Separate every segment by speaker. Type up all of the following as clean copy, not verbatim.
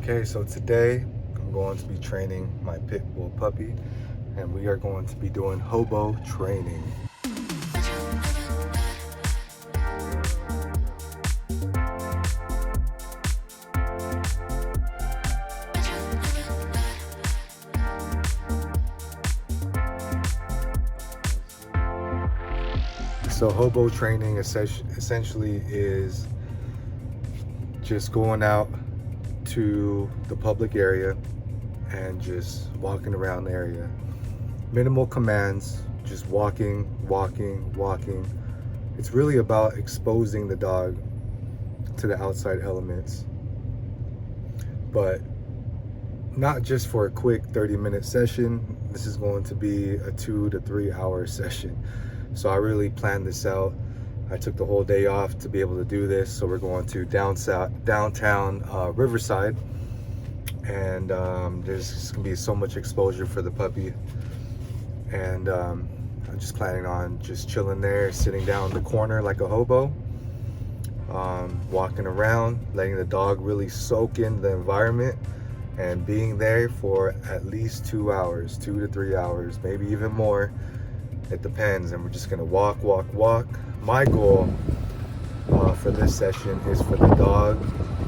Speaker 1: Okay, so today I'm going to be training my Pitbull puppy, and we are going to be doing hobo training. So hobo training essentially is just going out to the public area and just walking around the area. Minimal commands, just walking. It's really about exposing the dog to the outside elements, but not just for a quick 30-minute session. This is going to be a 2 to 3 hour session. So I really planned this out. I took the whole day off to be able to do this. So we're going to downtown Riverside, and there's just gonna be so much exposure for the puppy. And I'm just planning on just chilling there, sitting down in the corner like a hobo, walking around, letting the dog really soak in the environment, and being there for at least 2 hours, 2 to 3 hours, maybe even more. It depends. And we're just gonna walk. My goal for this session is for the dog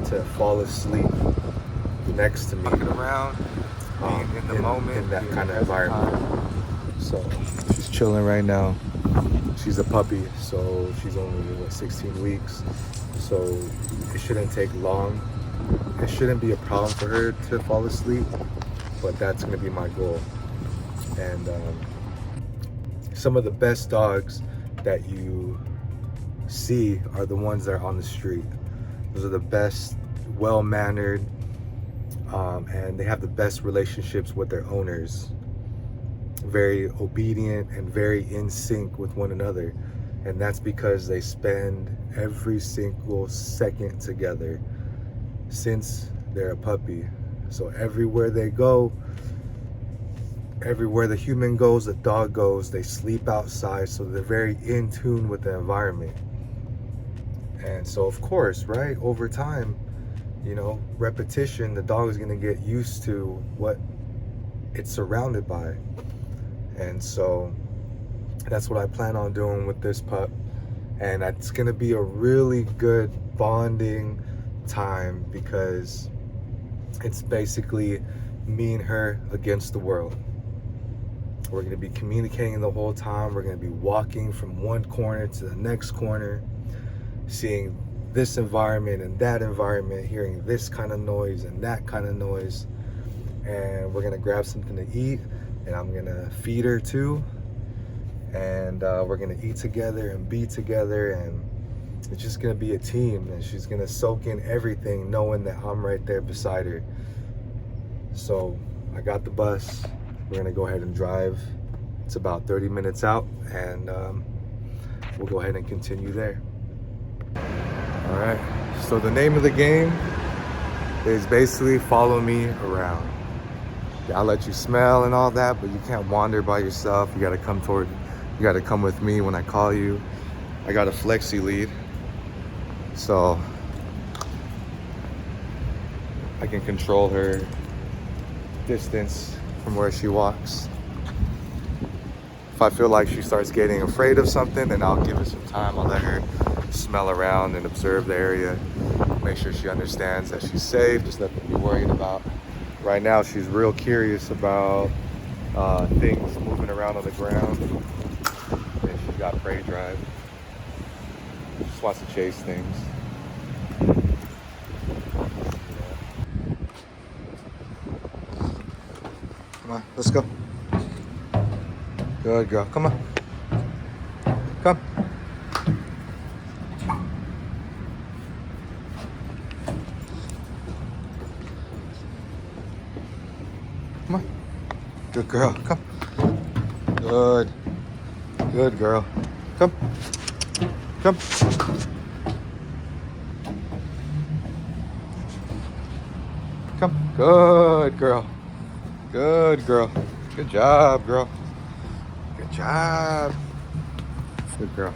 Speaker 1: to fall asleep next to me, walking around, being in the moment, in that kind of environment. So she's chilling right now. She's a puppy, so she's only 16 weeks. So it shouldn't take long. It shouldn't be a problem for her to fall asleep, but that's gonna be my goal. And some of the best dogs that you see are the ones that are on the street. Those are the best, well-mannered, and they have the best relationships with their owners. Very obedient and very in sync with one another. And that's because they spend every single second together since they're a puppy. So everywhere they go, everywhere the human goes, the dog goes. They sleep outside, so they're very in tune with the environment. And so, of course, right, over time, repetition, the dog is going to get used to what it's surrounded by. And so that's what I plan on doing with this pup. And it's going to be a really good bonding time, because it's basically me and her against the world. We're going to be communicating the whole time. We're going to be walking from one corner to the next corner, seeing this environment and that environment, hearing this kind of noise and that kind of noise. And we're going to grab something to eat, and I'm going to feed her too. And we're going to eat together and be together. And it's just going to be a team. And she's going to soak in everything, knowing that I'm right there beside her. So I got the bus. We're gonna go ahead and drive. It's about 30 minutes out, and we'll go ahead and continue there. All right, so the name of the game is basically follow me around. I'll let you smell and all that, but you can't wander by yourself. You gotta come with me when I call you. I got a flexi lead, so I can control her distance from where she walks. If I feel like she starts getting afraid of something, then I'll give her some time. I'll let her smell around and observe the area, make sure she understands that she's safe. Just nothing to be worried about. Right now she's real curious about things moving around on the ground, and she's got prey drive. She just wants to chase things. Come on, let's go. Good girl. Come on. Come. Come on. Good girl. Come. Good. Good girl. Come. Come. Come. Good girl. Good girl. Good job, girl. Good job. Good girl.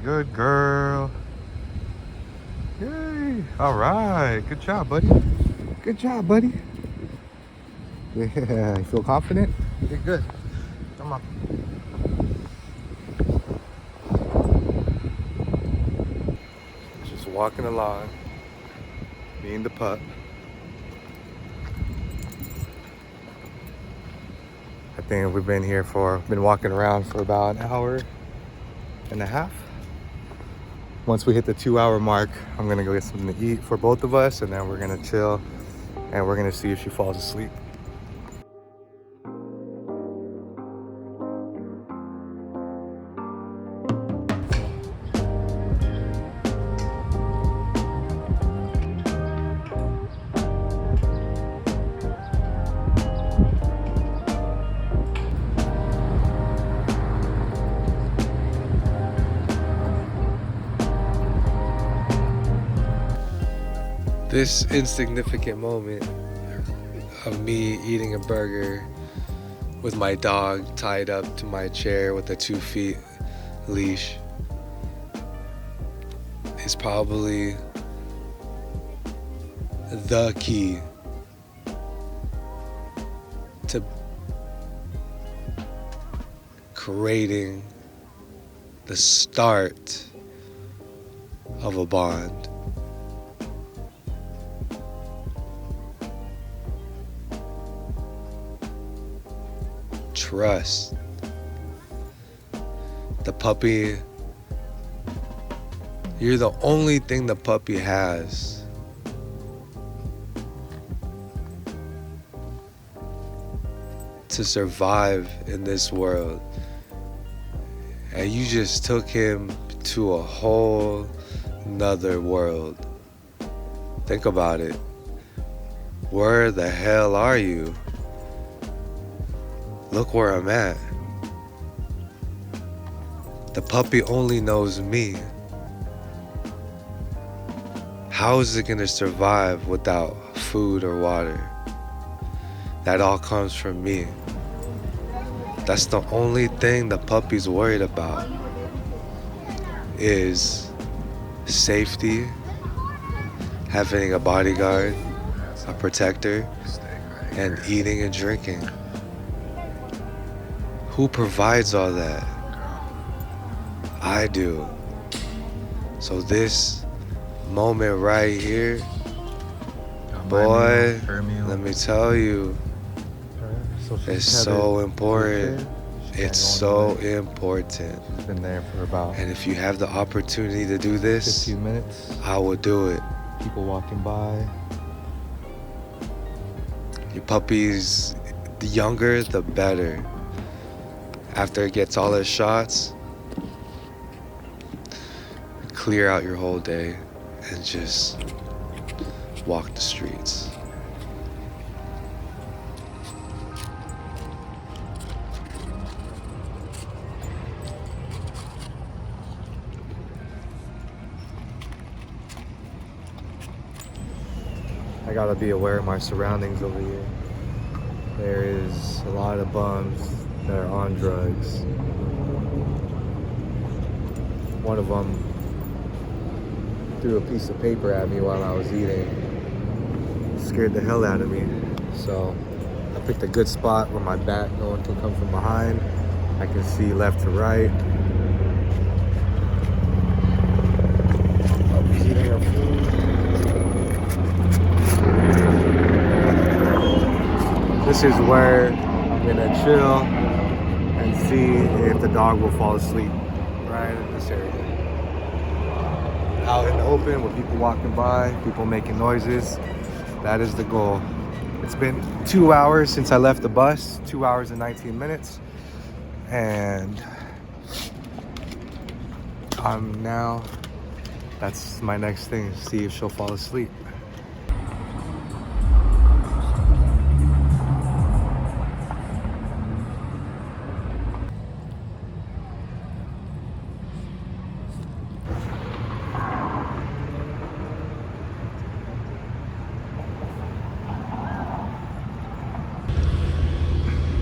Speaker 1: Good girl. Yay. All right. Good job, buddy. Good job, buddy. Yeah. You feel confident? You're good. Come on. Just walking along. Me and the pup. I think we've been walking around for about an hour and a half. Once we hit the 2-hour mark, I'm gonna go get something to eat for both of us, and then we're gonna chill and we're gonna see if she falls asleep. This insignificant moment of me eating a burger with my dog tied up to my chair with a 2 feet leash is probably the key to creating the start of a bond. Trust. The puppy, you're the only thing the puppy has. To survive in this world. And you just took him to a whole nother world. Think about it. Where the hell are you? Look where I'm at. The puppy only knows me. How is it gonna survive without food or water? That all comes from me. That's the only thing the puppy's worried about is safety, having a bodyguard, a protector, and eating and drinking. Who provides all that? I do. So this moment right here, boy, let me tell you, it's so important. It's so important.
Speaker 2: She's been there for about,
Speaker 1: and if you have the opportunity to do this,
Speaker 2: 15 minutes.
Speaker 1: I will do it.
Speaker 2: People walking by.
Speaker 1: Your puppy's, the younger, the better. After it gets all its shots, clear out your whole day and just walk the streets.
Speaker 2: I gotta be aware of my surroundings over here. There is a lot of bums that are on drugs. One of them threw a piece of paper at me while I was eating. Scared the hell out of me. So I picked a good spot where my back, no one can come from behind. I can see left to right. Puppy's eating her food. This is where I'm gonna chill and see if the dog will fall asleep right in this area. Out in the open with people walking by, people making noises. That is the goal. It's been 2 hours since I left the bus, 2 hours and 19 minutes. And that's my next thing, see if she'll fall asleep.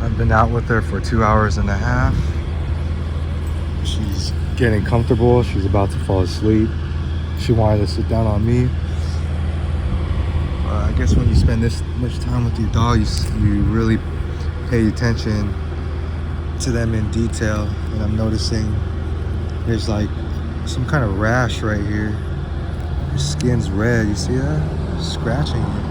Speaker 2: I've been out with her for 2 hours and a half. She's
Speaker 1: getting comfortable. She's about to fall asleep. She wanted to sit down on me. I guess when you spend this much time with your dog, you really pay attention to them in detail. And I'm noticing there's like some kind of rash right here. Her skin's red. You see that? Scratching it.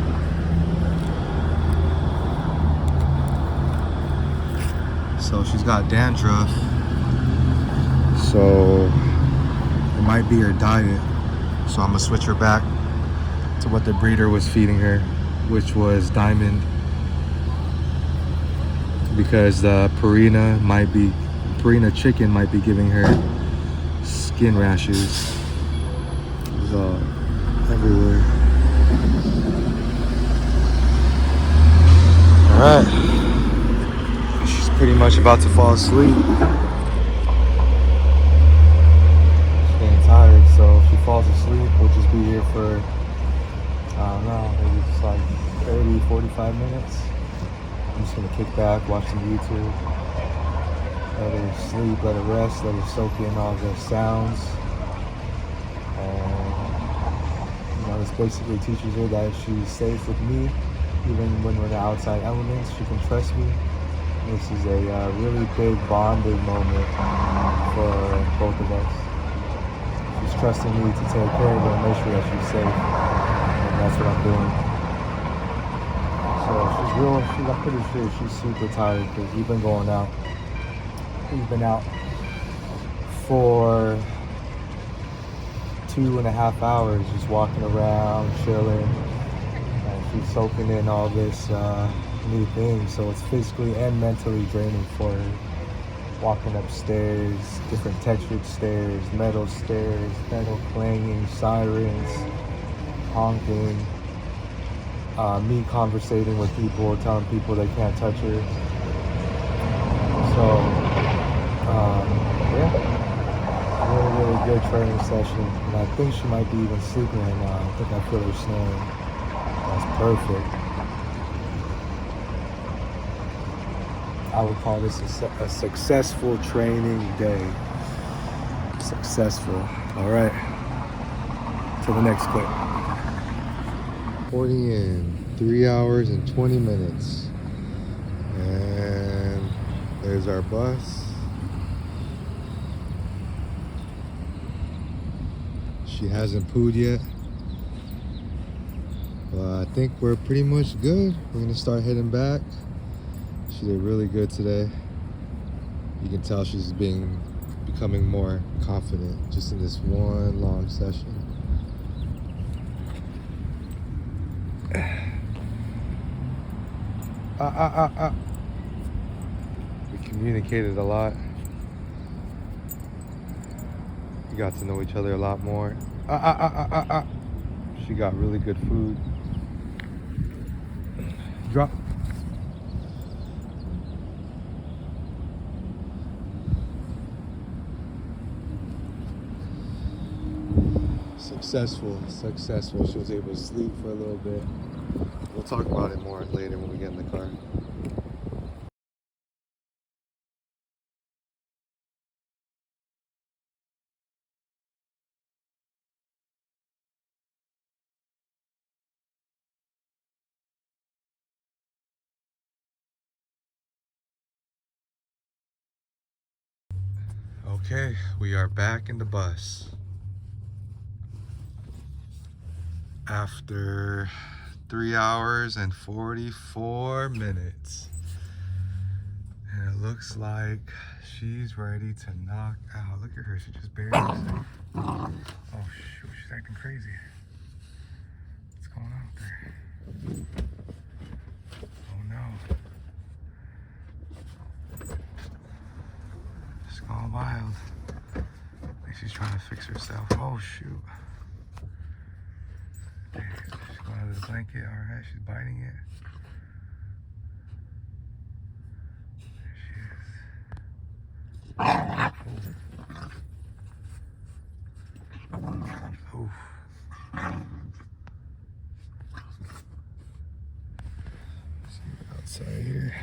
Speaker 1: So she's got dandruff. So it might be her diet. So I'm gonna switch her back to what the breeder was feeding her, which was Diamond, because the Purina chicken might be giving her skin rashes. It's all everywhere. All right, she's pretty much about to fall asleep. She's getting tired, so if she falls asleep, we'll just be here for, I don't know, maybe just like 30, 45 minutes. I'm just gonna kick back, watch some YouTube, let her sleep, let her rest, let her soak in all the sounds. And this basically teaches her that she's safe with me, even when we're in the outside elements. She can trust me. This is a really big bonding moment for both of us. She's trusting me to take care of her and make sure that she's safe, and that's what I'm doing. So I'm pretty sure she's super tired because we've been going out. We've been out for 2.5 hours just walking around, chilling, and she's soaking in all this new things. So it's physically and mentally draining for her. Walking upstairs, different textured stairs, metal clanging, sirens, honking, me conversating with people, telling people they can't touch her. So, yeah, really good training session. And I think she might be even sleeping right now. I think I feel her snoring. That's perfect. I would call this a successful training day. Successful. All right. To the next clip. Reporting in 3 hours and 20 minutes. And there's our bus. She hasn't pooed yet. But I think we're pretty much good. We're gonna start heading back. She did really good today. You can tell she's becoming more confident just in this one long session. We communicated a lot. We got to know each other a lot more. She got really good food. Drop. Successful. She was able to sleep for a little bit. We'll talk about it more later when we get in the car. Okay, we are back in the bus. After 3 hours and 44 minutes. And it looks like she's ready to knock out. Look at her, she just barely. Oh shoot, she's acting crazy. What's going on with her? Oh no. She's gone wild. I think she's trying to fix herself. Oh shoot. She's going under the blanket. Alright, she's biting it. There she is. Oof. See outside here.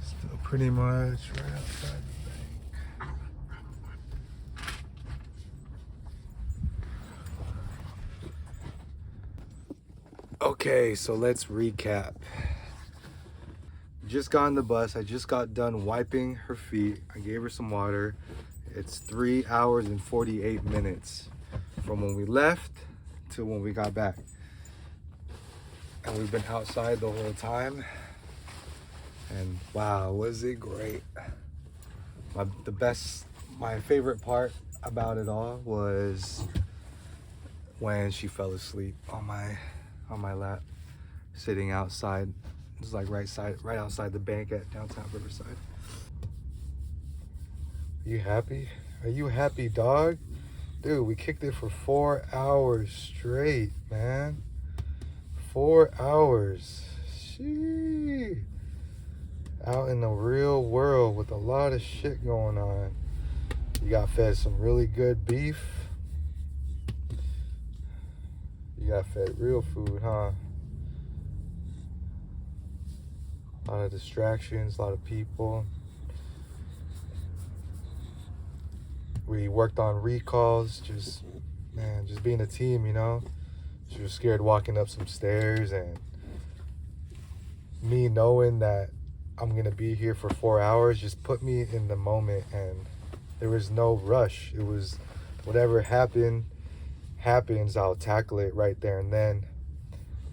Speaker 1: Still pretty much right outside the bank. Okay, so let's recap. Just got on the bus. I just got done wiping her feet. I gave her some water. It's 3 hours and 48 minutes from when we left to when we got back. And we've been outside the whole time. And wow, was it great. My favorite part about it all was when she fell asleep on my lap, sitting outside. It was like right outside the bank at downtown Riverside. You happy? Are you happy, dog? Dude, we kicked it for 4 hours straight, man. 4 hours. Shee. Out in the real world with a lot of shit going on. You got fed some really good beef. You got fed real food, huh? A lot of distractions, a lot of people. We worked on recalls, just being a team, you know? She was scared walking up some stairs, and me knowing that I'm gonna be here for 4 hours just put me in the moment, and there was no rush. It was whatever happens, I'll tackle it right there and then.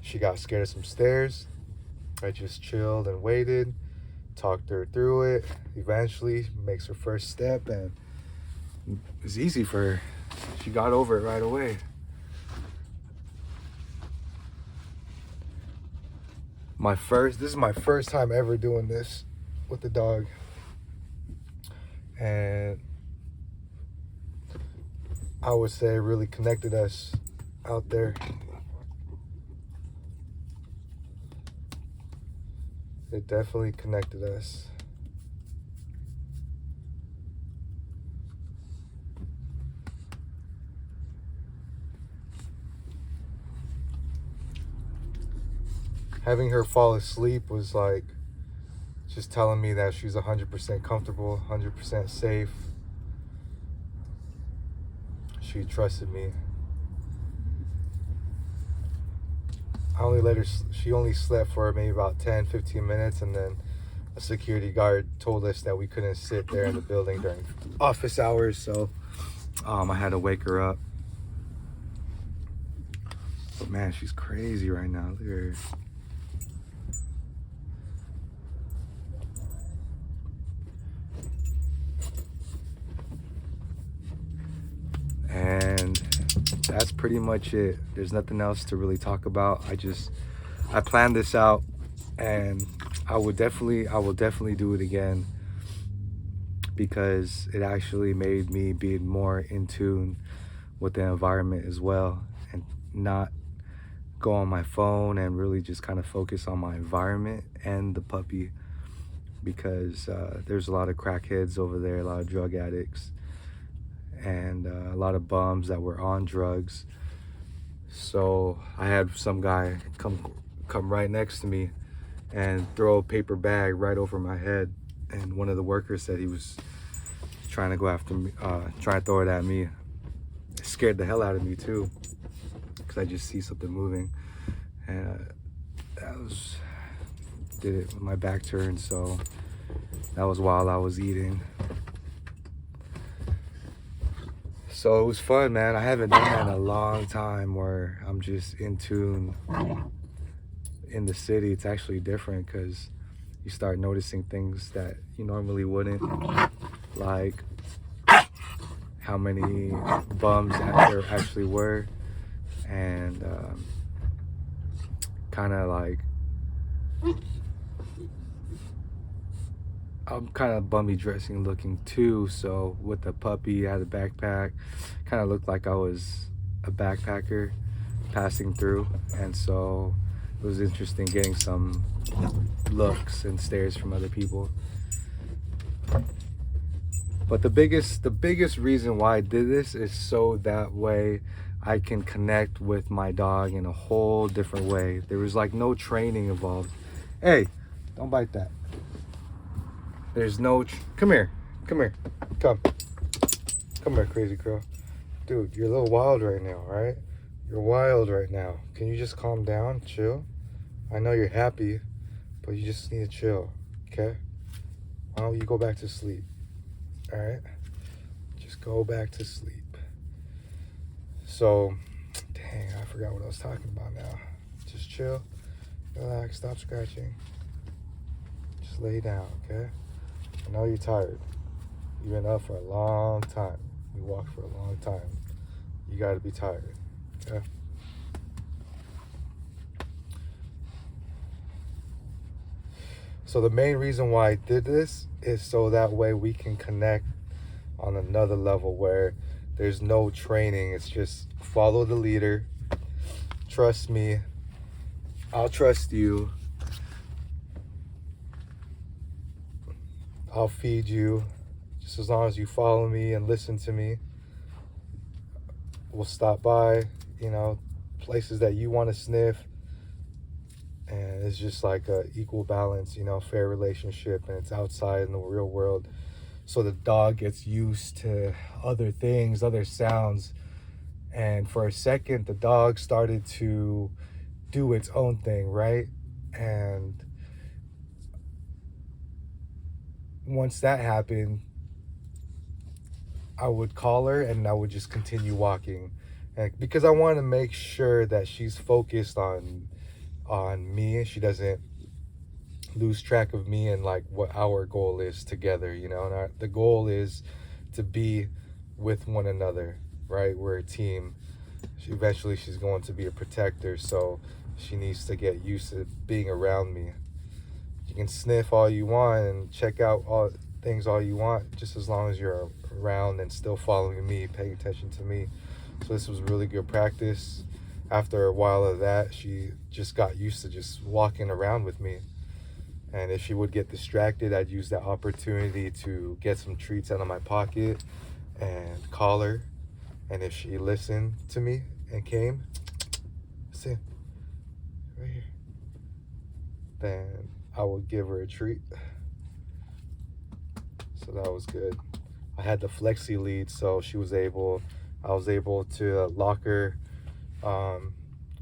Speaker 1: She got scared of some stairs. I just chilled and waited, talked her through it. Eventually makes her first step, and it was easy for her. She got over it right away. This is my first time ever doing this with the dog. And I would say it really connected us out there. It definitely connected us. Having her fall asleep was like just telling me that she's 100% comfortable, 100% safe. She trusted me. She only slept for maybe about 10, 15 minutes, and then a security guard told us that we couldn't sit there in the building during office hours, so I had to wake her up. But man, she's crazy right now. Look at her. And that's pretty much it. There's nothing else to really talk about. I planned this out, and I will definitely do it again, because it actually made me be more in tune with the environment as well, and not go on my phone, and really just kind of focus on my environment and the puppy, because there's a lot of crackheads over there, a lot of drug addicts, and a lot of bums that were on drugs. So I had some guy come right next to me and throw a paper bag right over my head, and one of the workers said he was trying to go after me, trying to throw it at me. It scared the hell out of me too, because I just see something moving, and did it with my back turned, so that was while I was eating. So it was fun, man. I haven't done that in a long time, where I'm just in tune in the city. It's actually different, because you start noticing things that you normally wouldn't, like how many bums there actually were, and kind of like, I'm kind of bummy dressing looking too, so with the puppy, I had a backpack, kind of looked like I was a backpacker passing through, and so it was interesting getting some looks and stares from other people. But the biggest reason why I did this is so that way I can connect with my dog in a whole different way. There was like no training involved. Hey, don't bite that. There's no, come here, come here, crazy girl. Dude, you're a little wild right now, right? You're wild right now. Can you just calm down, chill? I know you're happy, but you just need to chill, okay? Why don't you go back to sleep, all right? Just go back to sleep. So, dang, I forgot what I was talking about now. Just chill, relax, stop scratching. Just lay down, okay? I know you're tired. You've been up for a long time. You walked for a long time. You gotta be tired, okay? So the main reason why I did this is so that way we can connect on another level where there's no training. It's just follow the leader, trust me, I'll trust you, I'll feed you, just as long as you follow me and listen to me. We'll stop by, you know, places that you want to sniff, and it's just like a equal balance, you know, fair relationship, and it's outside in the real world. So the dog gets used to other things, other sounds. And for a second, the dog started to do its own thing, right? And once that happened, I would call her and I would just continue walking. And because I want to make sure that she's focused on me, she doesn't lose track of me and like what our goal is together, you know. And the goal is to be with one another, right? We're a team. Eventually she's going to be a protector, so she needs to get used to being around me. You can sniff all you want and check out all things all you want, just as long as you're around and still following me, paying attention to me. So this was really good practice. After a while of that, she just got used to just walking around with me. And if she would get distracted, I'd use that opportunity to get some treats out of my pocket and call her. And if she listened to me and came, sit right here, then I would give her a treat. So that was good. I had the flexi lead, so I was able to lock her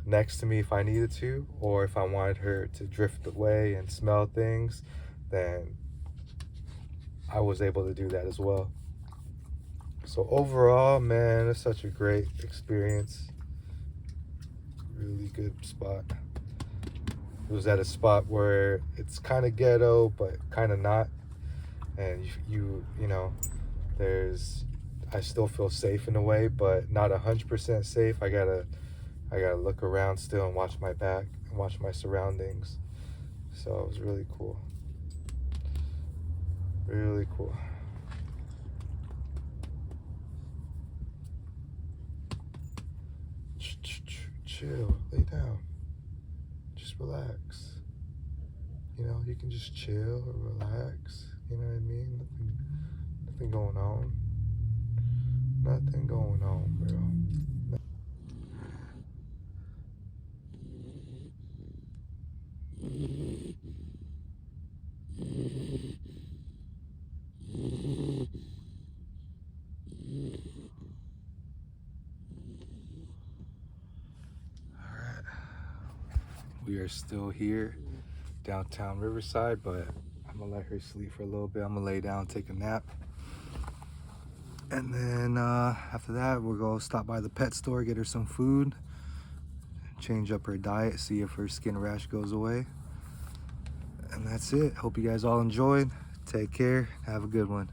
Speaker 1: next to me if I needed to, or if I wanted her to drift away and smell things, then I was able to do that as well. So overall, man, it's such a great experience. Really good spot. It was at a spot where it's kind of ghetto, but kind of not. And you know, I still feel safe in a way, but not 100% safe. I gotta look around still and watch my back and watch my surroundings. So it was really cool. Really cool. Chill, lay down, just relax. You know, you can just chill or relax. You know what I mean? Nothing going on. Nothing going on, bro. We are still here, downtown Riverside, but I'm gonna let her sleep for a little bit. I'm gonna lay down, take a nap. And then after that, we'll go stop by the pet store, get her some food, change up her diet, see if her skin rash goes away. And that's it. Hope you guys all enjoyed. Take care. Have a good one.